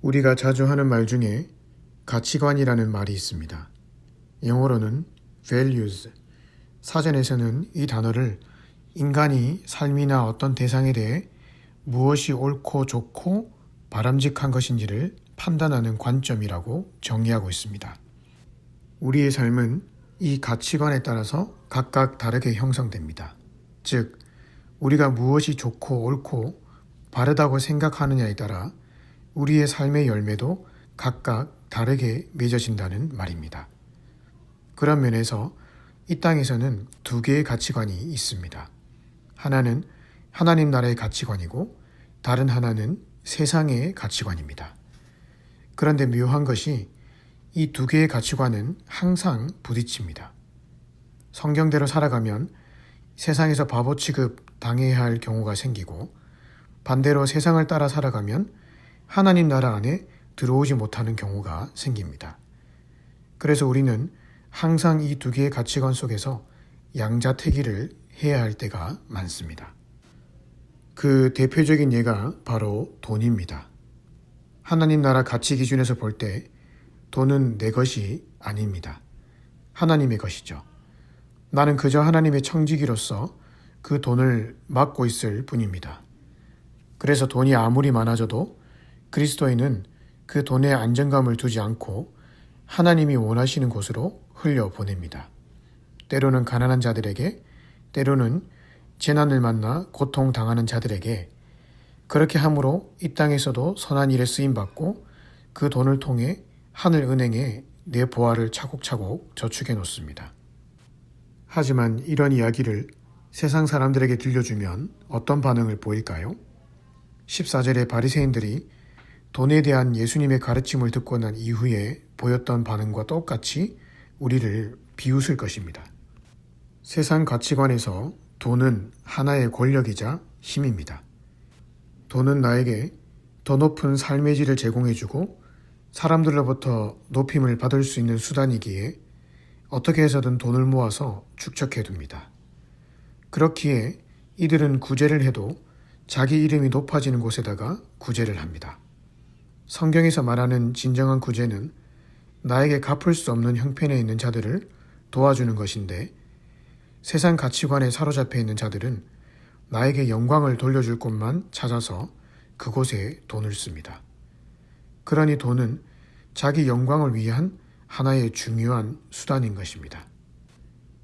우리가 자주 하는 말 중에 가치관이라는 말이 있습니다. 영어로는 values. 사전에서는 이 단어를 인간이 삶이나 어떤 대상에 대해 무엇이 옳고 좋고 바람직한 것인지를 판단하는 관점이라고 정의하고 있습니다. 우리의 삶은 이 가치관에 따라서 각각 다르게 형성됩니다. 즉, 우리가 무엇이 좋고 옳고 바르다고 생각하느냐에 따라 우리의 삶의 열매도 각각 다르게 맺어진다는 말입니다. 그런 면에서 이 땅에서는 두 개의 가치관이 있습니다. 하나는 하나님 나라의 가치관이고 다른 하나는 세상의 가치관입니다. 그런데 묘한 것이 이 두 개의 가치관은 항상 부딪힙니다. 성경대로 살아가면 세상에서 바보 취급 당해야 할 경우가 생기고 반대로 세상을 따라 살아가면 하나님 나라 안에 들어오지 못하는 경우가 생깁니다. 그래서 우리는 항상 이 두 개의 가치관 속에서 양자택일을 해야 할 때가 많습니다. 그 대표적인 예가 바로 돈입니다. 하나님 나라 가치 기준에서 볼 때 돈은 내 것이 아닙니다. 하나님의 것이죠. 나는 그저 하나님의 청지기로서 그 돈을 맡고 있을 뿐입니다. 그래서 돈이 아무리 많아져도 그리스도인은 그 돈에 안정감을 두지 않고 하나님이 원하시는 곳으로 흘려보냅니다. 때로는 가난한 자들에게, 때로는 재난을 만나 고통당하는 자들에게, 그렇게 함으로 이 땅에서도 선한 일에 쓰임받고 그 돈을 통해 하늘은행에 내 보화를 차곡차곡 저축해 놓습니다. 하지만 이런 이야기를 세상 사람들에게 들려주면 어떤 반응을 보일까요? 14절에 바리새인들이 돈에 대한 예수님의 가르침을 듣고 난 이후에 보였던 반응과 똑같이 우리를 비웃을 것입니다. 세상 가치관에서 돈은 하나의 권력이자 힘입니다. 돈은 나에게 더 높은 삶의 질을 제공해주고 사람들로부터 높임을 받을 수 있는 수단이기에 어떻게 해서든 돈을 모아서 축적해둡니다. 그렇기에 이들은 구제를 해도 자기 이름이 높아지는 곳에다가 구제를 합니다. 성경에서 말하는 진정한 구제는 나에게 갚을 수 없는 형편에 있는 자들을 도와주는 것인데 세상 가치관에 사로잡혀 있는 자들은 나에게 영광을 돌려줄 곳만 찾아서 그곳에 돈을 씁니다. 그러니 돈은 자기 영광을 위한 하나의 중요한 수단인 것입니다.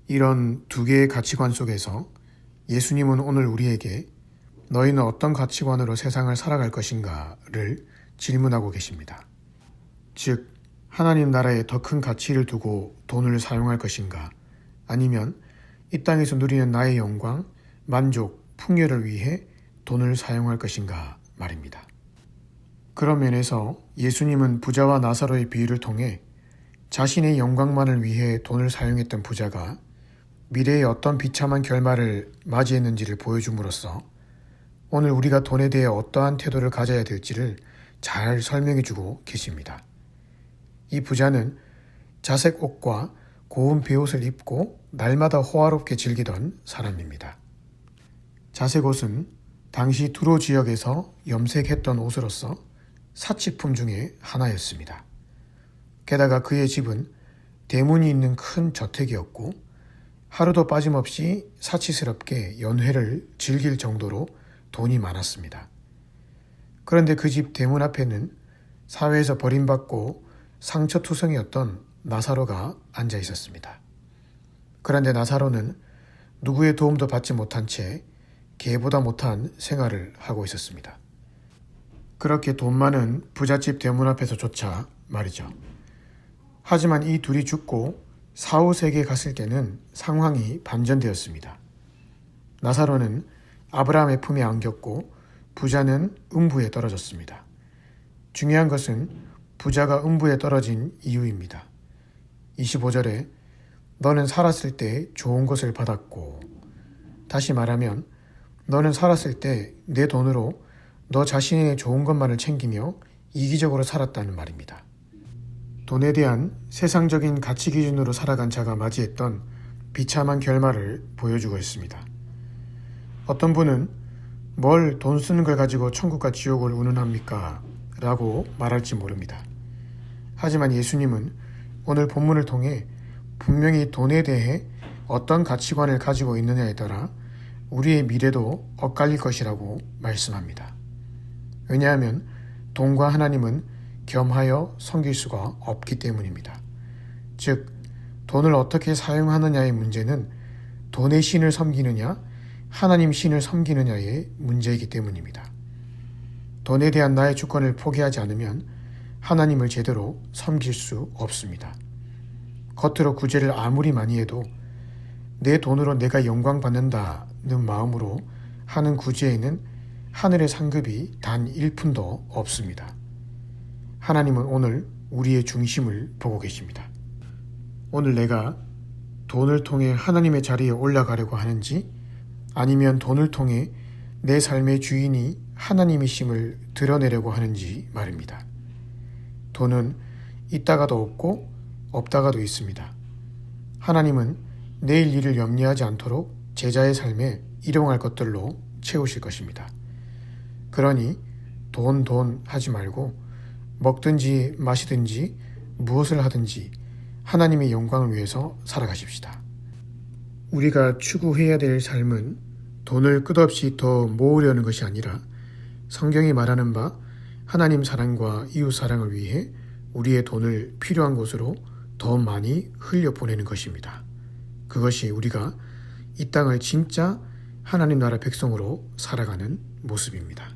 이런 두 개의 가치관 속에서 예수님은 오늘 우리에게 너희는 어떤 가치관으로 세상을 살아갈 것인가를 질문하고 계십니다. 즉, 하나님 나라에 더 큰 가치를 두고 돈을 사용할 것인가, 아니면 이 땅에서 누리는 나의 영광, 만족, 풍요를 위해 돈을 사용할 것인가 말입니다. 그런 면에서 예수님은 부자와 나사로의 비유를 통해 자신의 영광만을 위해 돈을 사용했던 부자가 미래에 어떤 비참한 결말을 맞이했는지를 보여줌으로써 오늘 우리가 돈에 대해 어떠한 태도를 가져야 될지를 잘 설명해주고 계십니다. 이 부자는 자색 옷과 고운 베옷을 입고 날마다 호화롭게 즐기던 사람입니다. 자색 옷은 당시 두로 지역에서 염색했던 옷으로서 사치품 중에 하나였습니다. 게다가 그의 집은 대문이 있는 큰 저택이었고 하루도 빠짐없이 사치스럽게 연회를 즐길 정도로 돈이 많았습니다. 그런데 그 집 대문 앞에는 사회에서 버림받고 상처투성이었던 나사로가 앉아 있었습니다. 그런데 나사로는 누구의 도움도 받지 못한 채 개보다 못한 생활을 하고 있었습니다. 그렇게 돈 많은 부잣집 대문 앞에서조차 말이죠. 하지만 이 둘이 죽고 사후세계에 갔을 때는 상황이 반전되었습니다. 나사로는 아브라함의 품에 안겼고 부자는 음부에 떨어졌습니다. 중요한 것은 부자가 음부에 떨어진 이유입니다. 25절에 너는 살았을 때 좋은 것을 받았고, 다시 말하면 너는 살았을 때 내 돈으로 너 자신의 좋은 것만을 챙기며 이기적으로 살았다는 말입니다. 돈에 대한 세상적인 가치 기준으로 살아간 자가 맞이했던 비참한 결말을 보여주고 있습니다. 어떤 분은 뭘 돈 쓰는 걸 가지고 천국과 지옥을 운운합니까? 라고 말할지 모릅니다. 하지만 예수님은 오늘 본문을 통해 분명히 돈에 대해 어떤 가치관을 가지고 있느냐에 따라 우리의 미래도 엇갈릴 것이라고 말씀합니다. 왜냐하면 돈과 하나님은 겸하여 섬길 수가 없기 때문입니다. 즉, 돈을 어떻게 사용하느냐의 문제는 돈의 신을 섬기느냐, 하나님 신을 섬기느냐의 문제이기 때문입니다. 돈에 대한 나의 주권을 포기하지 않으면 하나님을 제대로 섬길 수 없습니다. 겉으로 구제를 아무리 많이 해도 내 돈으로 내가 영광 받는다는 마음으로 하는 구제에는 하늘의 상급이 단 1푼도 없습니다. 하나님은 오늘 우리의 중심을 보고 계십니다. 오늘 내가 돈을 통해 하나님의 자리에 올라가려고 하는지, 아니면 돈을 통해 내 삶의 주인이 하나님이심을 드러내려고 하는지 말입니다. 돈은 있다가도 없고 없다가도 있습니다. 하나님은 내일 일을 염려하지 않도록 제자의 삶에 일용할 것들로 채우실 것입니다. 그러니 돈 하지 말고 먹든지 마시든지 무엇을 하든지 하나님의 영광을 위해서 살아가십시다. 우리가 추구해야 될 삶은 돈을 끝없이 더 모으려는 것이 아니라 성경이 말하는 바 하나님 사랑과 이웃 사랑을 위해 우리의 돈을 필요한 곳으로 더 많이 흘려보내는 것입니다. 그것이 우리가 이 땅을 진짜 하나님 나라 백성으로 살아가는 모습입니다.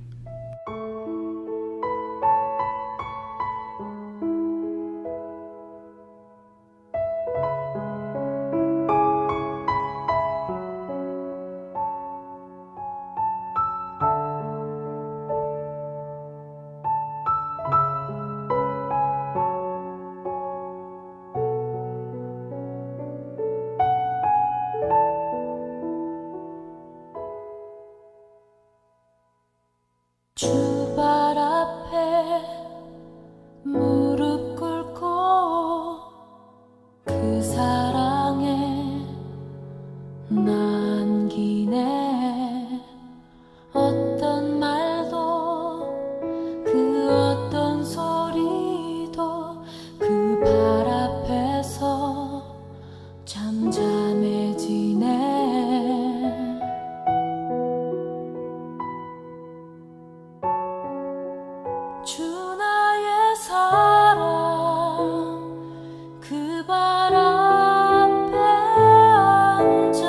주발 앞에 무릎 꿇고 그 사랑에 남기네. 어떤 말도 그 어떤 소리도 그 발 앞에서 잠잠해지네. 주 나의 사랑 그 발 앞에 앉아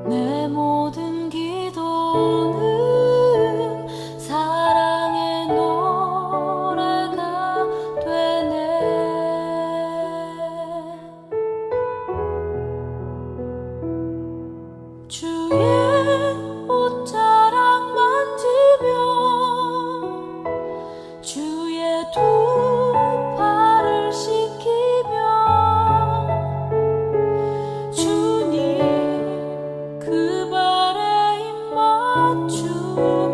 내 모든 기도는 사랑의 노래가 되네. 주의 옷자락 만지며 주의 두 팔을 씻기며 주님 그 발에 입 맞추며